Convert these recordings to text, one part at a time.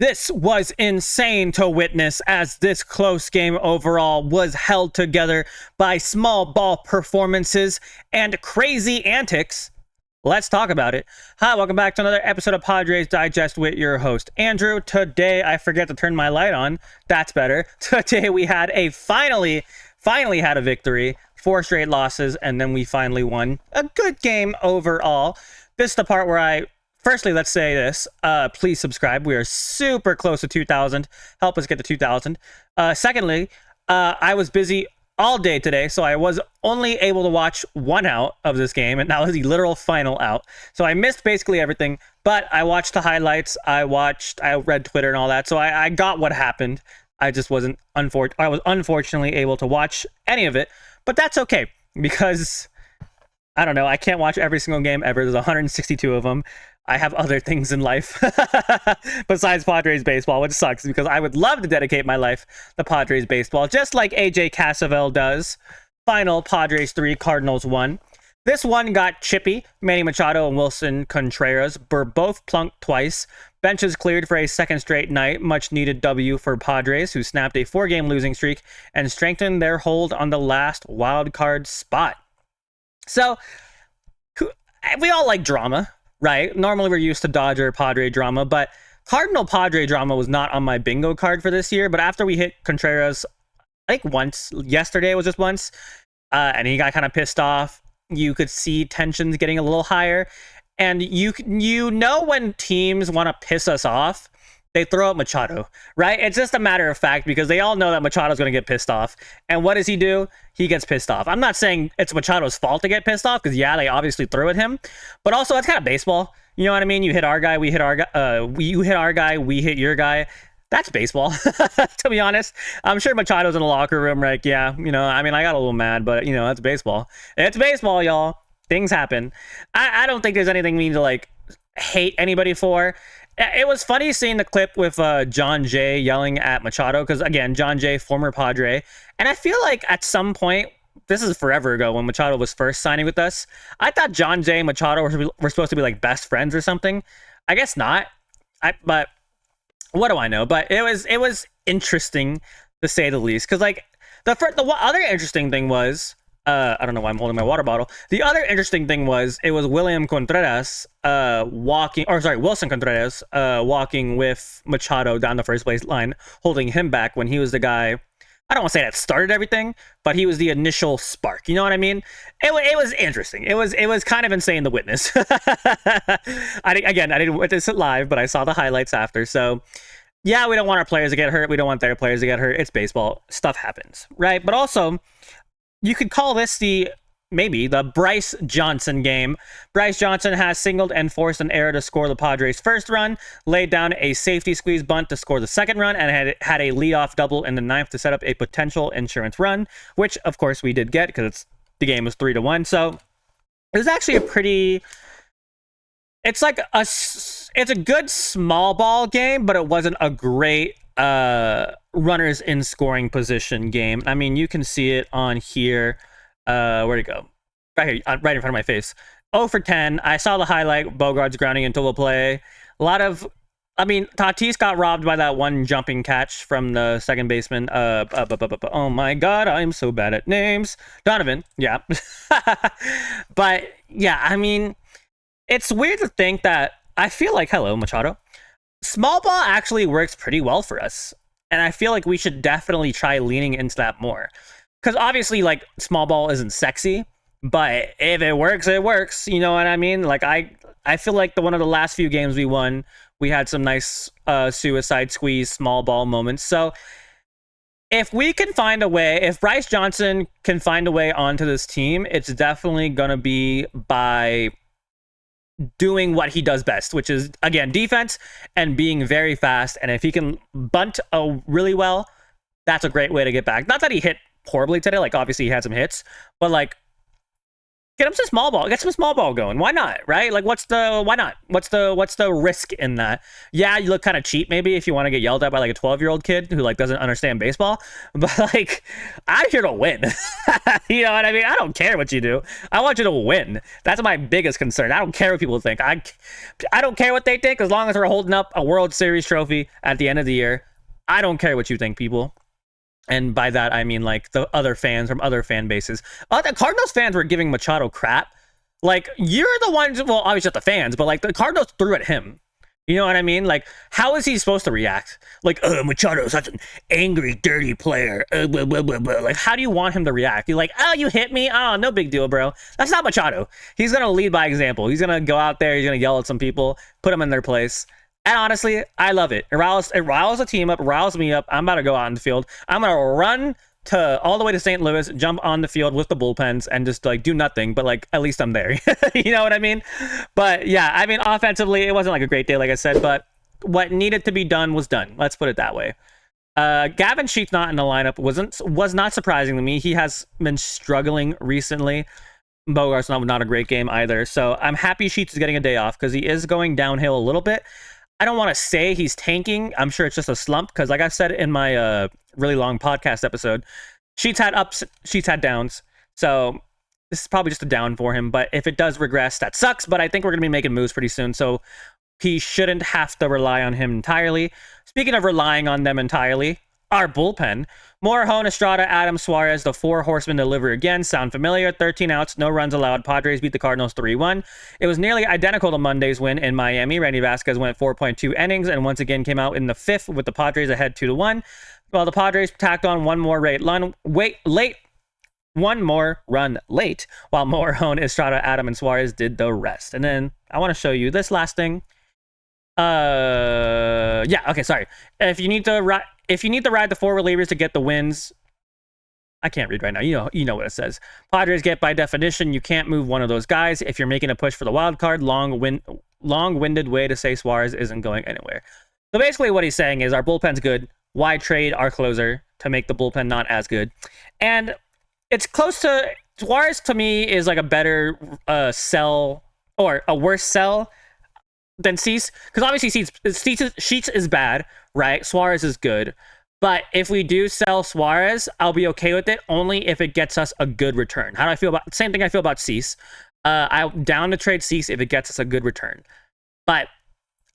This was insane to witness as this close game overall was held together by small ball performances and crazy antics. Let's talk about it. Hi, welcome back to another episode of Padres Digest with your host, Andrew. Today, I forget to turn my light on. That's better. Today, we had finally had a victory, 4 straight losses, and then we finally won a good game overall. This is the part where firstly, let's say this. Please subscribe. We are super close to 2,000. Help us get to 2,000. Secondly, I was busy all day today, so I was only able to watch one out of this game, and that was the literal final out. So I missed basically everything, but I watched the highlights. I read Twitter and all that, so I got what happened. I just I was unfortunately able to watch any of it, but that's okay because I don't know. I can't watch every single game ever. There's 162 of them. I have other things in life besides Padres baseball, which sucks because I would love to dedicate my life to Padres baseball, just like AJ Cassavell does. Final Padres 3, Cardinals 1. This one got chippy. Manny Machado and Wilson Contreras were both plunked twice. Benches cleared for a second straight night. Much needed W for Padres, who snapped a 4-game losing streak and strengthened their hold on the last wild card spot. So, we all like drama, right? Normally we're used to Dodger Padre drama, but Cardinal Padre drama was not on my bingo card for this year. But after we hit Contreras, I think once, yesterday was just once, and he got kind of pissed off. You could see tensions getting a little higher. And you know when teams want to piss us off, they throw out Machado, right? It's just a matter of fact because they all know that Machado's going to get pissed off. And what does he do? He gets pissed off. I'm not saying it's Machado's fault to get pissed off because, yeah, they obviously threw at him. But also, that's kind of baseball. You know what I mean? You hit our guy, we hit our guy. You hit our guy, we hit your guy. That's baseball, to be honest. I'm sure Machado's in the locker room, like, yeah, I got a little mad, but, that's baseball. It's baseball, y'all. Things happen. I don't think there's anything we need to, hate anybody for. It was funny seeing the clip with John Jay yelling at Machado because, again, John Jay, former Padre. And I feel like at some point, this is forever ago when Machado was first signing with us, I thought John Jay and Machado were supposed to be like best friends or something. I guess not. But what do I know? But it was interesting to say the least because the other interesting thing was, I don't know why I'm holding my water bottle. The other interesting thing was it was Wilson Contreras walking with Machado down the first base line, holding him back when he was the guy. I don't want to say that started everything, but he was the initial spark. You know what I mean? It was interesting. It was kind of insane to witness. I didn't witness it live, but I saw the highlights after. So, yeah, we don't want our players to get hurt. We don't want their players to get hurt. It's baseball. Stuff happens, right? But also, you could call this maybe the Bryce Johnson game. Bryce Johnson has singled and forced an error to score the Padres' first run, laid down a safety squeeze bunt to score the second run, and had a leadoff double in the ninth to set up a potential insurance run, which, of course, we did get because the game was 3-1. So it was actually it's a good small ball game, but it wasn't a great runners in scoring position game. I mean, you can see it on here. Where'd it go? Right here, right in front of my face. 0 for 10. I saw the highlight. Bogaerts grounding into the play. Tatis got robbed by that one jumping catch from the second baseman. Oh my God, I'm so bad at names. Donovan, yeah. But yeah, it's weird to think that I feel like, hello, Machado. Small ball actually works pretty well for us. And I feel like we should definitely try leaning into that more. Because obviously, small ball isn't sexy. But if it works, it works. You know what I mean? I feel like one of the last few games we won, we had some nice suicide squeeze small ball moments. So if we can find a way, if Bryce Johnson can find a way onto this team, it's definitely going to be by doing what he does best, which is, again, defense and being very fast. And if he can bunt really well, that's a great way to get back. Not that he hit horribly today. Obviously he had some hits, but Get him some small ball. Get some small ball going. Why not? Right? Like, why not? What's the risk in that? Yeah, you look kind of cheap maybe if you want to get yelled at by like a 12-year-old kid who like doesn't understand baseball. But like, I'm here to win. You know what I mean? I don't care what you do. I want you to win. That's my biggest concern. I don't care what people think. I don't care what they think as long as we're holding up a World Series trophy at the end of the year. I don't care what you think, people. And by that, I mean, like, the other fans from other fan bases. The Cardinals fans were giving Machado crap. Like, you're the ones, well, obviously not the fans, but, like, the Cardinals threw at him. You know what I mean? Like, how is he supposed to react? Like, Machado is such an angry, dirty player. Blah, blah, blah, blah. Like, how do you want him to react? You're like, oh, you hit me? Oh, no big deal, bro. That's not Machado. He's going to lead by example. He's going to go out there. He's going to yell at some people, put them in their place. And honestly, I love it. It riles the team up, riles me up. I'm about to go out in the field. I'm going to run all the way to St. Louis, jump on the field with the bullpens and just like do nothing, but like at least I'm there. You know what I mean? But yeah, I mean, offensively, it wasn't like a great day, like I said, but what needed to be done was done. Let's put it that way. Gavin Sheets not in the lineup was not surprising to me. He has been struggling recently. Bogaerts not a great game either. So I'm happy Sheets is getting a day off because he is going downhill a little bit. I don't want to say he's tanking. I'm sure it's just a slump because, like I said in my really long podcast episode, Sheets had ups, Sheets had downs. So this is probably just a down for him. But if it does regress, that sucks. But I think we're going to be making moves pretty soon. So he shouldn't have to rely on him entirely. Speaking of relying on them entirely, our bullpen. Morejon, Estrada, Adams, Suarez, the four horsemen deliver again. Sound familiar? 13 outs, no runs allowed. Padres beat the Cardinals 3-1. It was nearly identical to Monday's win in Miami. Randy Vasquez went 4.2 innings and once again came out in the fifth with the Padres ahead 2-1. While the Padres tacked on one more run late, while Morejon, Estrada, Adams, and Suarez did the rest. And then I want to show you this last thing. Yeah, okay, sorry. If you need to ride the four relievers to get the wins, I can't read right now. You know what it says. Padres get by definition. You can't move one of those guys if you're making a push for the wild card. Long-winded way to say Suarez isn't going anywhere. So basically, what he's saying is our bullpen's good. Why trade our closer to make the bullpen not as good? And it's close to Suarez. To me, is like a better sell or a worse sell than Cease, because obviously Sheets is bad, right? Suarez is good. But if we do sell Suarez, I'll be okay with it only if it gets us a good return. How do I feel about same thing I feel about Cease? I'm down to trade Cease if it gets us a good return. But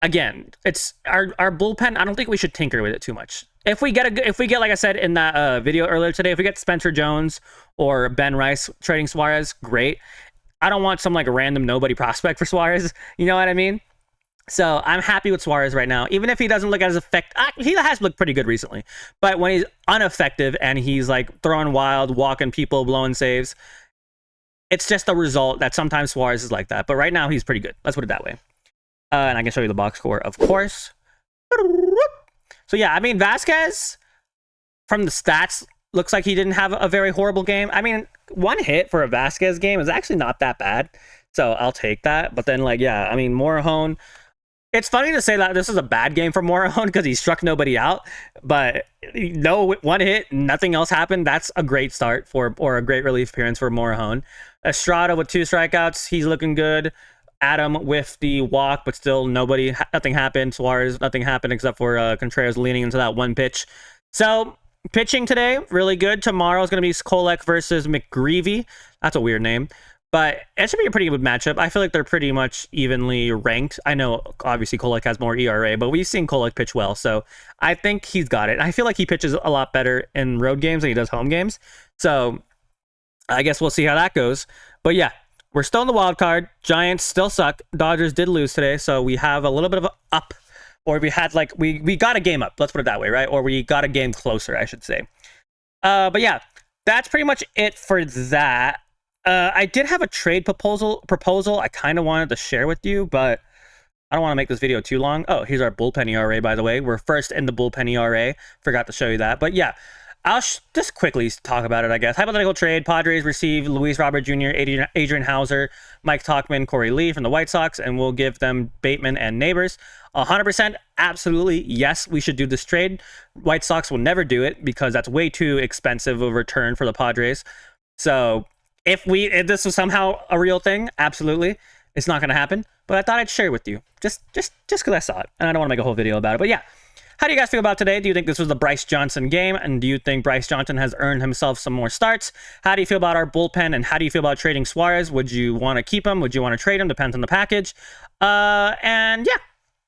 again, it's our bullpen. I don't think we should tinker with it too much. If we get like I said in that video earlier today, if we get Spencer Jones or Ben Rice trading Suarez, great. I don't want some like random nobody prospect for Suarez. You know what I mean? So I'm happy with Suarez right now, even if he doesn't look as effective. He has looked pretty good recently, but when he's ineffective and he's like throwing wild, walking people, blowing saves, it's just a result that sometimes Suarez is like that. But right now he's pretty good. Let's put it that way. And I can show you the box score, of course. So yeah, I mean, Vasquez from the stats looks like he didn't have a very horrible game. I mean, one hit for a Vasquez game is actually not that bad. So I'll take that. But then like, yeah, I mean, Morejon. It's funny to say that this is a bad game for Morejon because he struck nobody out, but no one hit, nothing else happened. That's a great start or a great relief appearance for Morejon. Estrada with 2 strikeouts, he's looking good. Adam with the walk, but still nothing happened. Suarez, nothing happened except for Contreras leaning into that one pitch. So pitching today, really good. Tomorrow is going to be Kolek versus McGreevy. That's a weird name. But it should be a pretty good matchup. I feel like they're pretty much evenly ranked. I know, obviously, Kolek has more ERA, but we've seen Kolek pitch well. So I think he's got it. I feel like he pitches a lot better in road games than he does home games. So I guess we'll see how that goes. But yeah, we're still in the wild card. Giants still suck. Dodgers did lose today. So we have a little bit of an up. Or we had like, we got a game up. Let's put it that way, right? Or we got a game closer, I should say. But yeah, that's pretty much it for that. I did have a trade proposal I kind of wanted to share with you, but I don't want to make this video too long. Oh, here's our bullpen ERA, by the way. We're first in the bullpen ERA. Forgot to show you that. But yeah, I'll just quickly talk about it, I guess. Hypothetical trade. Padres receive Luis Robert Jr., Adrian Hauser, Mike Tauchman, Corey Lee from the White Sox, and we'll give them Bateman and Neighbors. 100%, absolutely, yes, we should do this trade. White Sox will never do it because that's way too expensive of a return for the Padres. So if this was somehow a real thing, absolutely, it's not going to happen. But I thought I'd share it with you, just because I saw it, and I don't want to make a whole video about it. But yeah, how do you guys feel about today? Do you think this was the Bryce Johnson game, and do you think Bryce Johnson has earned himself some more starts? How do you feel about our bullpen, and how do you feel about trading Suarez? Would you want to keep him? Would you want to trade him? Depends on the package. And yeah,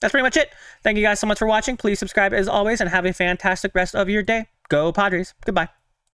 that's pretty much it. Thank you guys so much for watching. Please subscribe as always, and have a fantastic rest of your day. Go Padres. Goodbye.